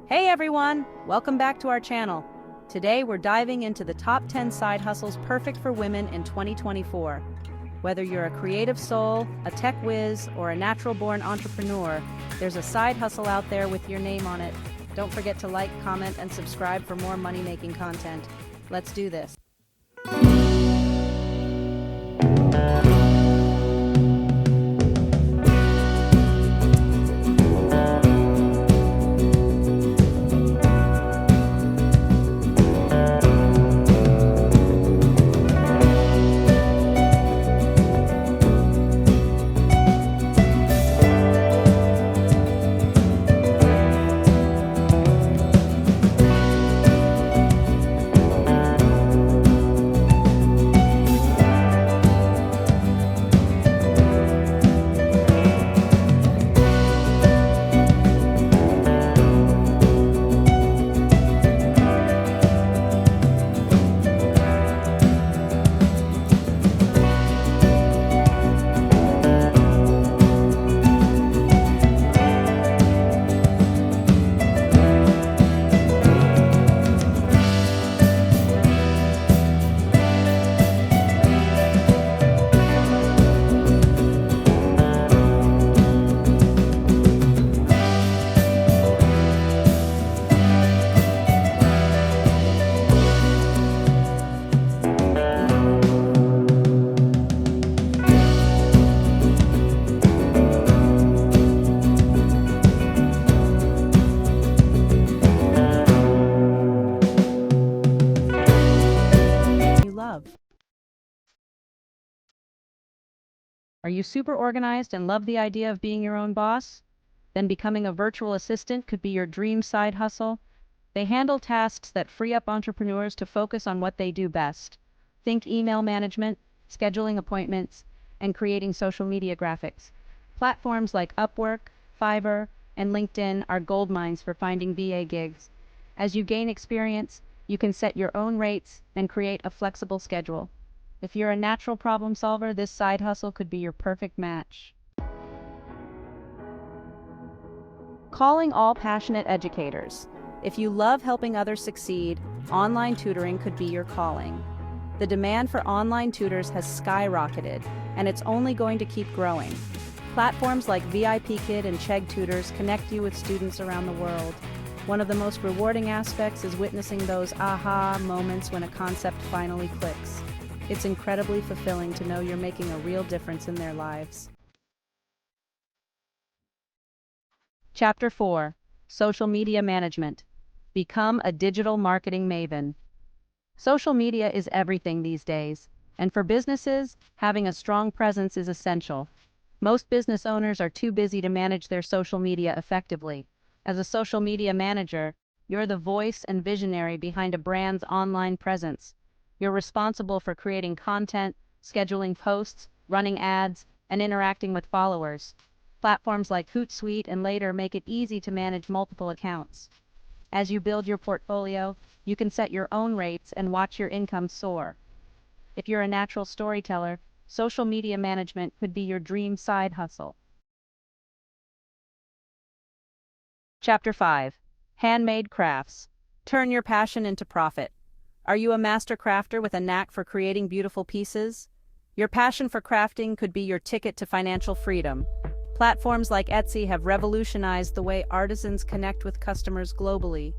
Hey everyone! Welcome back to our channel. Today we're diving into the top 10 side hustles perfect for women in 2024. Whether you're a creative soul, a tech whiz, or a natural-born entrepreneur, there's a side hustle out there with your name on it. Don't forget to like, comment, and subscribe for more money-making content. Let's do this. You love. Are you super organized and love the idea of being your own boss? Then becoming a virtual assistant could be your dream side hustle. They handle tasks that free up entrepreneurs to focus on what they do best. Think email management, scheduling appointments, and creating social media graphics. Platforms like Upwork, Fiverr, and LinkedIn are goldmines for finding VA gigs. As you gain experience, you can set your own rates and create a flexible schedule. If you're a natural problem solver, this side hustle could be your perfect match. Calling all passionate educators. If you love helping others succeed, online tutoring could be your calling. The demand for online tutors has skyrocketed, and it's only going to keep growing. Platforms like VIPKid and Chegg Tutors connect you with students around the world. One of the most rewarding aspects is witnessing those aha moments when a concept finally clicks. It's incredibly fulfilling to know you're making a real difference in their lives. Chapter 4. Social Media Management. Become a digital marketing maven. Social media is everything these days, and for businesses, having a strong presence is essential. Most business owners are too busy to manage their social media effectively. As a social media manager, you're the voice and visionary behind a brand's online presence. You're responsible for creating content, scheduling posts, running ads, and interacting with followers. Platforms like Hootsuite and Later make it easy to manage multiple accounts. As you build your portfolio, you can set your own rates and watch your income soar. If you're a natural storyteller, social media management could be your dream side hustle. Chapter 5. Handmade Crafts. Turn your passion into profit. Are you a master crafter with a knack for creating beautiful pieces? Your passion for crafting could be your ticket to financial freedom. Platforms like Etsy have revolutionized the way artisans connect with customers globally.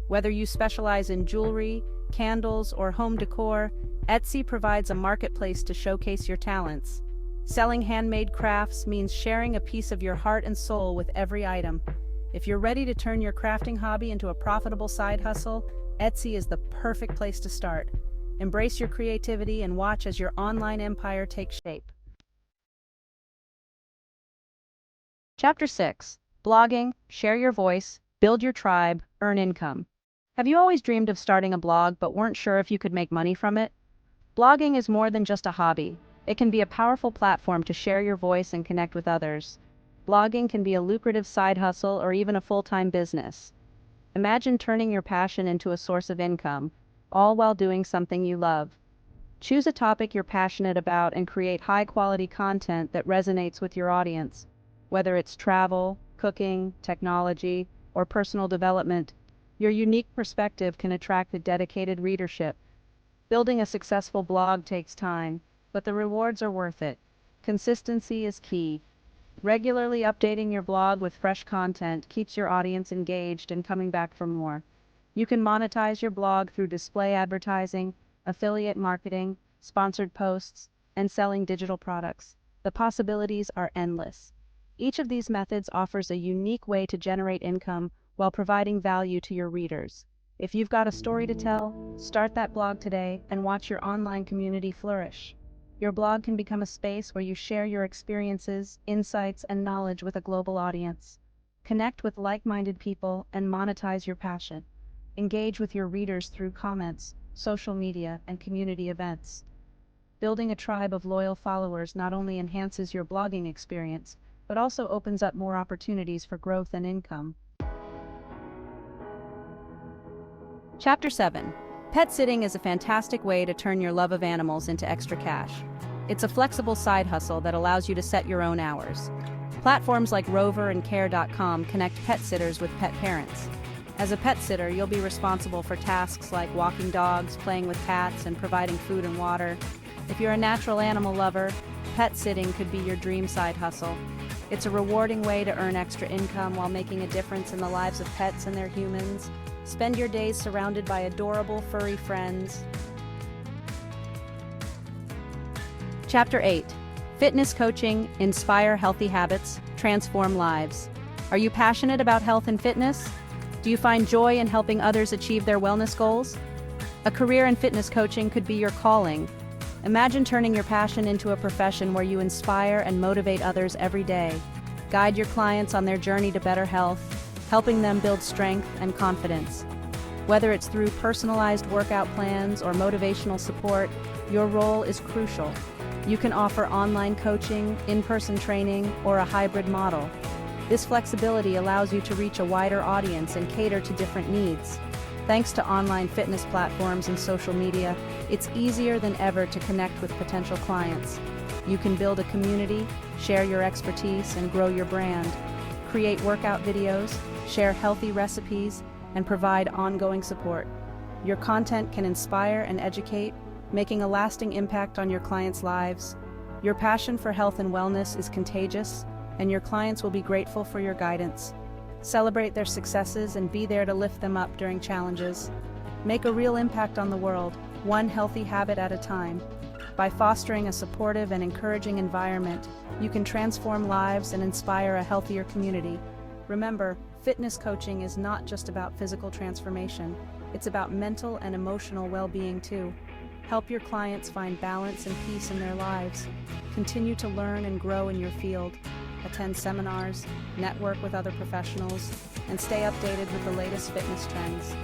Whether you specialize in jewelry, candles, or home decor, Etsy provides a marketplace to showcase your talents. Selling handmade crafts means sharing a piece of your heart and soul with every item. If you're ready to turn your crafting hobby into a profitable side hustle, Etsy is the perfect place to start. Embrace your creativity and watch as your online empire takes shape. Chapter 6. Blogging, share your voice, build your tribe, earn income. Have you always dreamed of starting a blog but weren't sure if you could make money from it? Blogging is more than just a hobby. It can be a powerful platform to share your voice and connect with others. Blogging can be a lucrative side hustle or even a full-time business. Imagine turning your passion into a source of income, all while doing something you love. Choose a topic you're passionate about and create high-quality content that resonates with your audience. Whether it's travel, cooking, technology, or personal development, Your unique perspective can attract a dedicated readership. Building a successful blog takes time, but the rewards are worth it. Consistency is key. Regularly updating your blog with fresh content keeps your audience engaged and coming back for more. You can monetize your blog through display advertising, affiliate marketing, sponsored posts, and selling digital products. The possibilities are endless. Each of these methods offers a unique way to generate income while providing value to your readers. If you've got a story to tell, start that blog today and watch your online community flourish. Your blog can become a space where you share your experiences, insights, and knowledge with a global audience. Connect with like-minded people and monetize your passion. Engage with your readers through comments, social media, and community events. Building a tribe of loyal followers not only enhances your blogging experience, but also opens up more opportunities for growth and income. Chapter 7. Pet sitting is a fantastic way to turn your love of animals into extra cash. It's a flexible side hustle that allows you to set your own hours. Platforms like Rover and Care.com connect pet sitters with pet parents. As a pet sitter, you'll be responsible for tasks like walking dogs, playing with cats, and providing food and water. If you're a natural animal lover, pet sitting could be your dream side hustle. It's a rewarding way to earn extra income while making a difference in the lives of pets and their humans. Spend your days surrounded by adorable furry friends. Chapter 8. Fitness coaching, inspire healthy habits, transform lives. Are you passionate about health and fitness? Do you find joy in helping others achieve their wellness goals? A career in fitness coaching could be your calling. Imagine turning your passion into a profession where you inspire and motivate others every day. Guide your clients on their journey to better health, helping them build strength and confidence. Whether it's through personalized workout plans or motivational support, your role is crucial. You can offer online coaching, in-person training, or a hybrid model. This flexibility allows you to reach a wider audience and cater to different needs. Thanks to online fitness platforms and social media, it's easier than ever to connect with potential clients. You can build a community, share your expertise, and grow your brand. Create workout videos, share healthy recipes, and provide ongoing support. Your content can inspire and educate, making a lasting impact on your clients' lives. Your passion for health and wellness is contagious, and your clients will be grateful for your guidance. Celebrate their successes and be there to lift them up during challenges. Make a real impact on the world, one healthy habit at a time. By fostering a supportive and encouraging environment, you can transform lives and inspire a healthier community. Remember, fitness coaching is not just about physical transformation. It's about mental and emotional well-being too. Help your clients find balance and peace in their lives. Continue to learn and grow in your field. Attend seminars, network with other professionals, and stay updated with the latest fitness trends.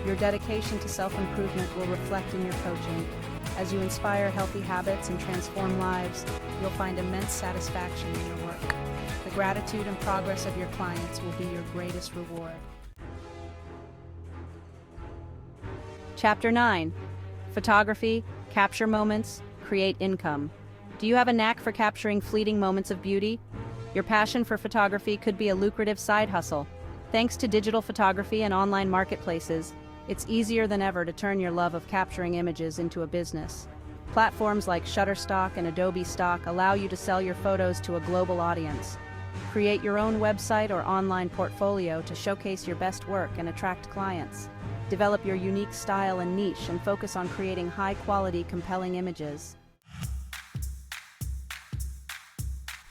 Your dedication to self-improvement will reflect in your coaching. As you inspire healthy habits and transform lives, you'll find immense satisfaction in your work. The gratitude and progress of your clients will be your greatest reward. Chapter 9. Photography, capture moments, create income. Do you have a knack for capturing fleeting moments of beauty? Your passion for photography could be a lucrative side hustle. Thanks to digital photography and online marketplaces, it's easier than ever to turn your love of capturing images into a business. Platforms like Shutterstock and Adobe Stock allow you to sell your photos to a global audience. Create your own website or online portfolio to showcase your best work and attract clients. Develop your unique style and niche and focus on creating high-quality, compelling images.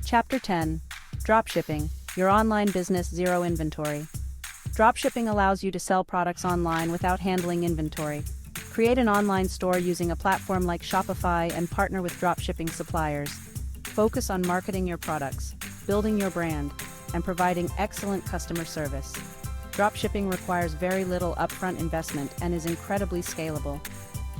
Chapter 10. Dropshipping, your online business zero inventory. Dropshipping allows you to sell products online without handling inventory. Create an online store using a platform like Shopify and partner with dropshipping suppliers. Focus on marketing your products, building your brand, and providing excellent customer service. Dropshipping requires very little upfront investment and is incredibly scalable.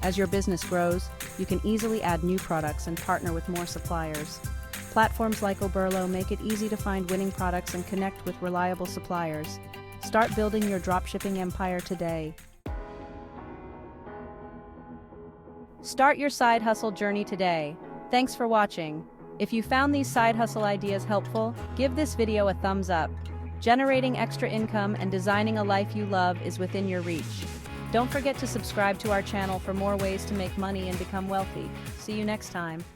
As your business grows, you can easily add new products and partner with more suppliers. Platforms like Oberlo make it easy to find winning products and connect with reliable suppliers. Start building your dropshipping empire today. Start your side hustle journey today. Thanks for watching. If you found these side hustle ideas helpful, give this video a thumbs up. Generating extra income and designing a life you love is within your reach. Don't forget to subscribe to our channel for more ways to make money and become wealthy. See you next time.